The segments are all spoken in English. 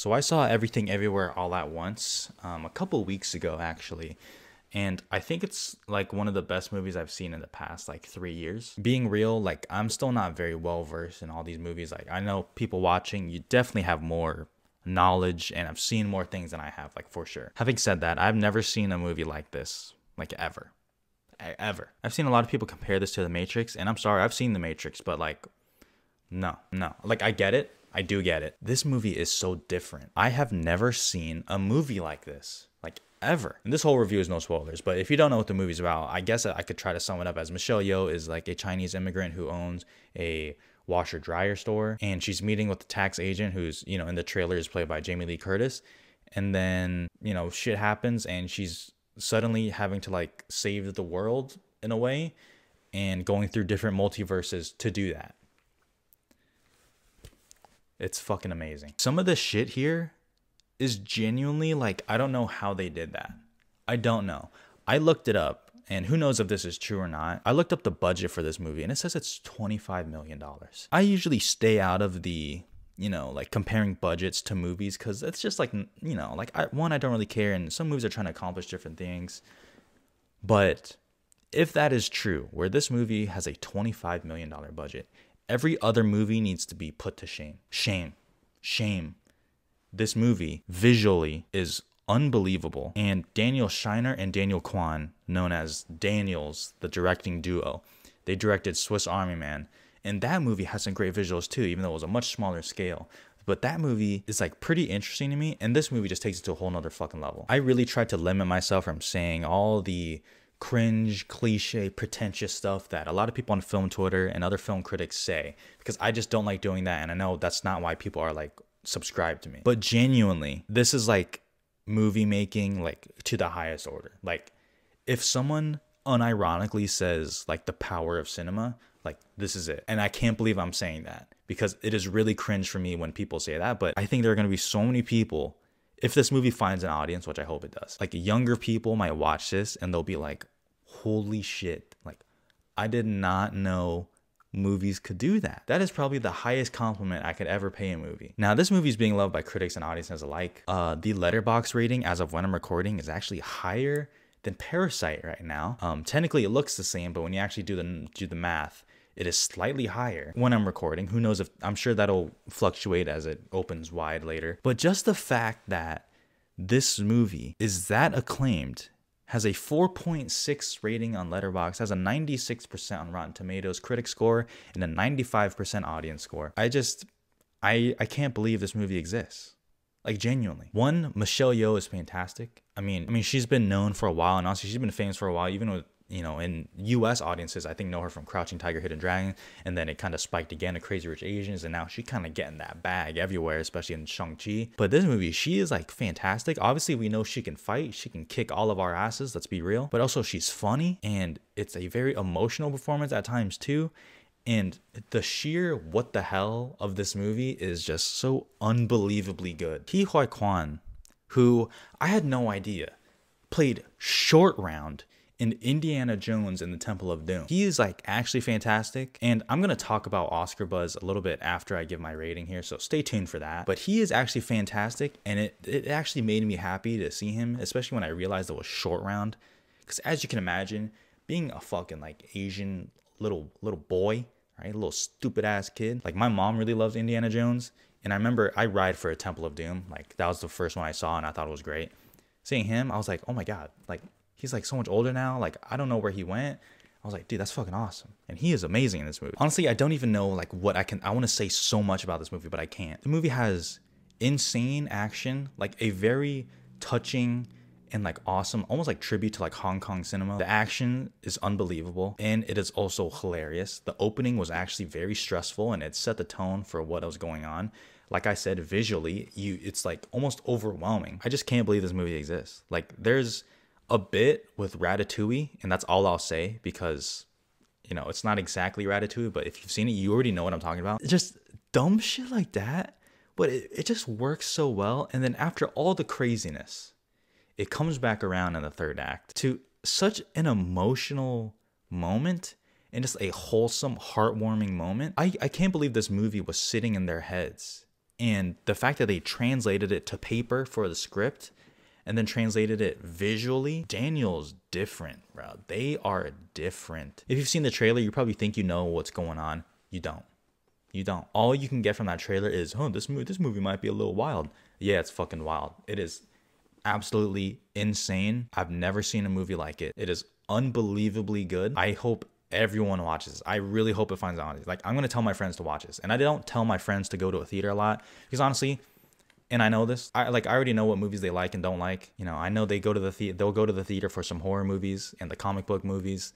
So I saw Everything Everywhere All at Once a couple weeks ago, actually. And I think it's like one of the best movies I've seen in the past like 3 years. Being real, like I'm still not very well versed in all these movies. Like I know people watching, you definitely have more knowledge and I've seen more things than I have, like for sure. Having said that, I've never seen a movie like this, like ever. Ever. I've seen a lot of people compare this to The Matrix, and I'm sorry, I've seen The Matrix, but like, no, no. Like I get it. I do get it. This movie is so different. I have never seen a movie like this, like ever. And this whole review is no spoilers, but if you don't know what the movie's about, I guess I could try to sum it up as Michelle Yeoh is like a Chinese immigrant who owns a washer dryer store, and she's meeting with the tax agent who's, you know, in the trailer is played by Jamie Lee Curtis. And then, you know, shit happens and she's suddenly having to like save the world in a way and going through different multiverses to do that. It's fucking amazing. Some of the shit here is genuinely like, I don't know how they did that. I don't know. I looked it up, and who knows if this is true or not. I looked up the budget for this movie and it says it's $25 million. I usually stay out of the, you know, like comparing budgets to movies because it's just like, you know, like I don't really care, and some movies are trying to accomplish different things. But if that is true, where this movie has a $25 million budget, every other movie needs to be put to shame. Shame. Shame. This movie visually is unbelievable. And Daniel Scheinert and Daniel Kwan, known as Daniels, the directing duo, they directed Swiss Army Man. And that movie has some great visuals too, even though it was a much smaller scale. But that movie is like pretty interesting to me. And this movie just takes it to a whole nother fucking level. I really tried to limit myself from saying all the cringe, cliche, pretentious stuff that a lot of people on film Twitter and other film critics say, because I just don't like doing that, and I know that's not why people are like subscribed to me. But genuinely, this is like movie making like to the highest order. Like if someone unironically says like the power of cinema, like this is it. And I can't believe I'm saying that, because it is really cringe for me when people say that. But I think there are going to be so many people, if this movie finds an audience, which I hope it does, like younger people might watch this and they'll be like, holy shit, like I did not know movies could do that. That is probably the highest compliment I could ever pay a movie. Now, this movie is being loved by critics and audiences alike. The Letterboxd rating as of when I'm recording is actually higher than Parasite right now. Technically it looks the same, but when you actually do the math, it is slightly higher when I'm recording. Who knows, if I'm sure that'll fluctuate as it opens wide later. But just the fact that this movie is that acclaimed, has a 4.6 rating on Letterboxd, has a 96% on Rotten Tomatoes critic score, and a 95% audience score. I can't believe this movie exists. Like genuinely. One, Michelle Yeoh is fantastic. I mean, she's been known for a while, and honestly, she's been famous for a while, even with, you know, in US audiences. I think know her from Crouching Tiger, Hidden Dragon, and then it kind of spiked again to Crazy Rich Asians, and now she kind of getting that bag everywhere, especially in Shang-Chi. But this movie, she is like fantastic. Obviously, we know she can fight, she can kick all of our asses, let's be real. But also she's funny, and it's a very emotional performance at times too. And the sheer what the hell of this movie is just so unbelievably good. Ke Huy Quan, who I had no idea played Short Round in Indiana Jones and the Temple of Doom. He is like actually fantastic, and I'm gonna talk about Oscar buzz a little bit after I give my rating here, so stay tuned for that. But he is actually fantastic, and it actually made me happy to see him, especially when I realized it was Short Round, because as you can imagine, being a fucking like Asian little boy, right, a little stupid ass kid, like my mom really loves Indiana Jones, and I remember I ride for a Temple of Doom, like that was the first one I saw, and I thought it was great. Seeing him, I was like, oh my god, like he's like so much older now. Like, I don't know where he went. I was like, dude, that's fucking awesome. And he is amazing in this movie. Honestly, I don't even know like what I want to say so much about this movie, but I can't. The movie has insane action, like a very touching and like awesome, almost like tribute to like Hong Kong cinema. The action is unbelievable, and it is also hilarious. The opening was actually very stressful, and it set the tone for what was going on. Like I said, visually, it's like almost overwhelming. I just can't believe this movie exists. Like there's a bit with Ratatouille, and that's all I'll say, because, you know, it's not exactly Ratatouille, but if you've seen it, you already know what I'm talking about. Just dumb shit like that, but it just works so well. And then after all the craziness, it comes back around in the third act to such an emotional moment and just a wholesome, heartwarming moment. I can't believe this movie was sitting in their heads And the fact that they translated it to paper for the script and then translated it visually, Daniel's different, bro. They are different. If you've seen the trailer, you probably think you know what's going on. You don't. You don't. All you can get from that trailer is, oh, this movie might be a little wild. Yeah, it's fucking wild. It is absolutely insane. I've never seen a movie like it. It is unbelievably good. I hope everyone watches this. I really hope it finds an audience. Like, I'm gonna tell my friends to watch this, and I don't tell my friends to go to a theater a lot because honestly, and I know this, I already know what movies they like and don't like. You know, I know they'll go to the theater for some horror movies and the comic book movies,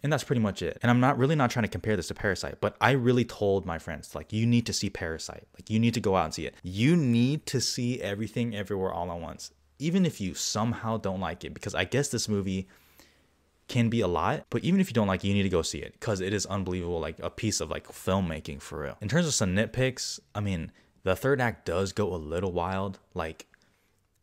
and that's pretty much it. And I'm not trying to compare this to Parasite, but I really told my friends, like, you need to see Parasite. Like, you need to go out and see it. You need to see Everything Everywhere All at Once, even if you somehow don't like it, because I guess this movie can be a lot, but even if you don't like it, you need to go see it because it is unbelievable, like a piece of like filmmaking for real. In terms of some nitpicks, I mean, the third act does go a little wild. Like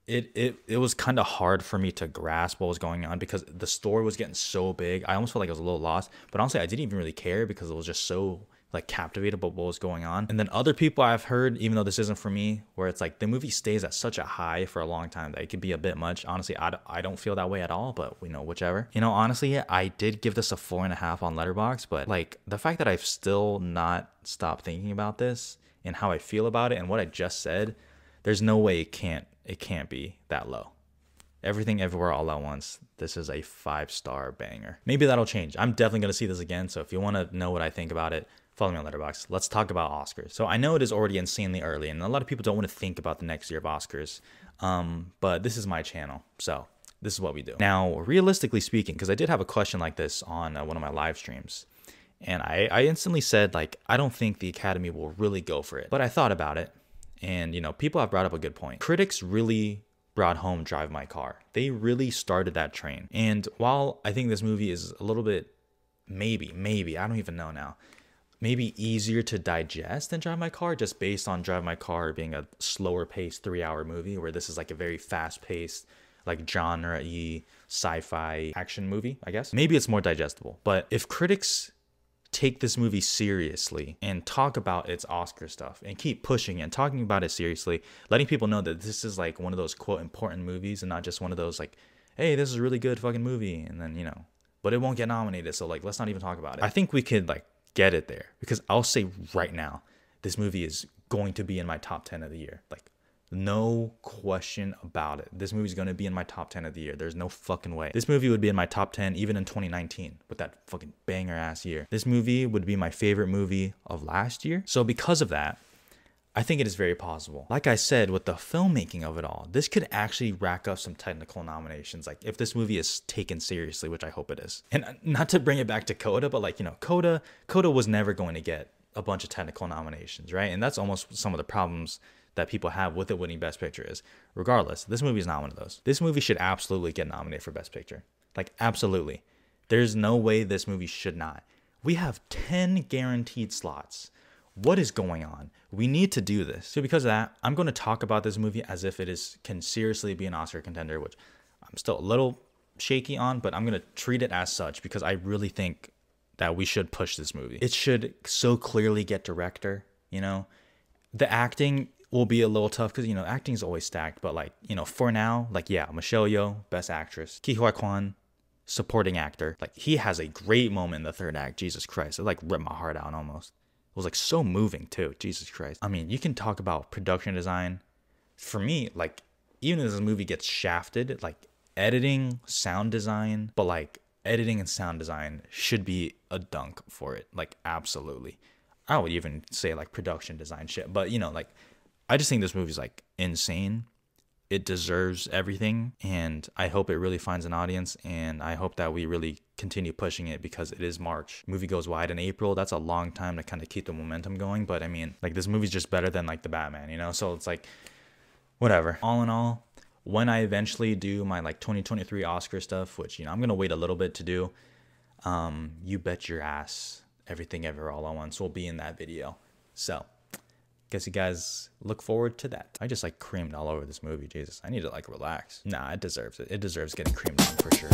it was kind of hard for me to grasp what was going on because the story was getting so big. I almost felt like I was a little lost, but honestly, I didn't even really care because it was just so like captivated by what was going on. And then other people I've heard, even though this isn't for me, where it's like the movie stays at such a high for a long time that it could be a bit much. Honestly, I don't feel that way at all, but you know, whichever. You know, honestly, I did give this a 4.5 on Letterboxd, but like the fact that I've still not stopped thinking about this and how I feel about it and what I just said, there's no way it can't be that low. Everything Everywhere All at Once, this is a 5-star banger. Maybe that'll change. I'm definitely going to see this again, so if you want to know what I think about it, follow me on Letterboxd. Let's talk about Oscars. So I know it is already insanely early, and a lot of people don't want to think about the next year of Oscars, but this is my channel, so this is what we do. Now, realistically speaking, because I did have a question like this on one of my live streams, and I instantly said, like, I don't think the Academy will really go for it, but I thought about it, and, you know, people have brought up a good point. Critics really brought home Drive My Car. They really started that train. And while I think this movie is a little bit, maybe, I don't even know now, maybe easier to digest than Drive My Car, just based on Drive My Car being a slower paced 3-hour movie, where this is like a very fast paced, like genre-y sci-fi action movie, I guess. Maybe it's more digestible. But if critics take this movie seriously and talk about its Oscar stuff and keep pushing it and talking about it seriously, letting people know that this is like one of those quote important movies and not just one of those like, hey, this is a really good fucking movie, and then, you know, but it won't get nominated, so like let's not even talk about it. I think we could like get it there, because I'll say right now, this movie is going to be in my top 10 of the year. Like, no question about it. This movie is going to be in my top 10 of the year. There's no fucking way. This movie would be in my top 10 even in 2019 with that fucking banger ass year. This movie would be my favorite movie of last year. So because of that, I think it is very possible. Like I said, with the filmmaking of it all, this could actually rack up some technical nominations. Like if this movie is taken seriously, which I hope it is. And not to bring it back to Coda, but like, you know, Coda was never going to get a bunch of technical nominations, right? And that's almost some of the problems that people have with it winning Best Picture is. Regardless, this movie is not one of those. This movie should absolutely get nominated for Best Picture. Like, absolutely. There's no way this movie should not. We have 10 guaranteed slots. What is going on? We need to do this. So because of that, I'm going to talk about this movie as if it can seriously be an Oscar contender, which I'm still a little shaky on, but I'm going to treat it as such because I really think that we should push this movie. It should so clearly get director, you know? The acting will be a little tough because, you know, acting is always stacked, but like, you know, for now, like, yeah, Michelle Yeoh, Best Actress, Ke Huy Quan, supporting actor. Like, he has a great moment in the third act. Jesus Christ, it like ripped my heart out almost. It was like so moving too. Jesus Christ. I mean, you can talk about production design. For me, like, even if this movie gets shafted, like editing, sound design, but like editing and sound design should be a dunk for it. Like, absolutely. I would even say like production design shit, but you know, like, I just think this movie's like insane. It deserves everything, and I hope it really finds an audience, and I hope that we really continue pushing it because it is March. Movie goes wide in April. That's a long time to kind of keep the momentum going, but I mean, like, this movie's just better than like the Batman, you know? So it's like, whatever. All in all, when I eventually do my like 2023 Oscar stuff, which, you know, I'm gonna wait a little bit to do, you bet your ass Everything Everywhere All at Once will be in that video. So guess you guys look forward to that. I just like creamed all over this movie. Jesus, I need to like relax. Nah, it deserves it. It deserves getting creamed on for sure.